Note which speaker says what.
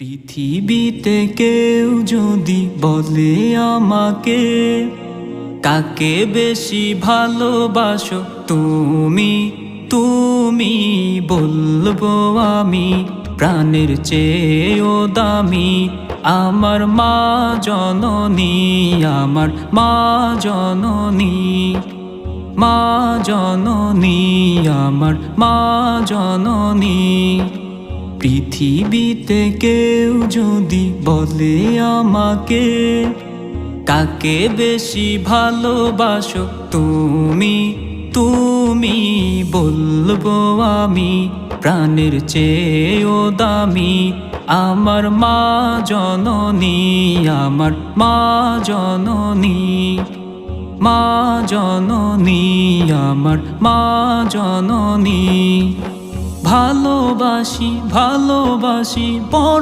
Speaker 1: পৃথিবীতে কেউ যদি বলে আমাকে কাকে বেশি ভালোবাসো তুমি তুমি বলবো আমি প্রাণের চেয়েও দামি আমার মা জননী, আমার মা জননী, মা জননী, আমার মা জননী। পৃথিবীতে কেউ যদি বলে আমাকে কাকে বেশি ভালোবাসো তুমি তুমি বলবো আমি প্রাণের চেয়েও দামি আমার মা জননী, আমার মা জননী, মা জননী, আমার মা জননী। ভালোবাসি ভালোবাসি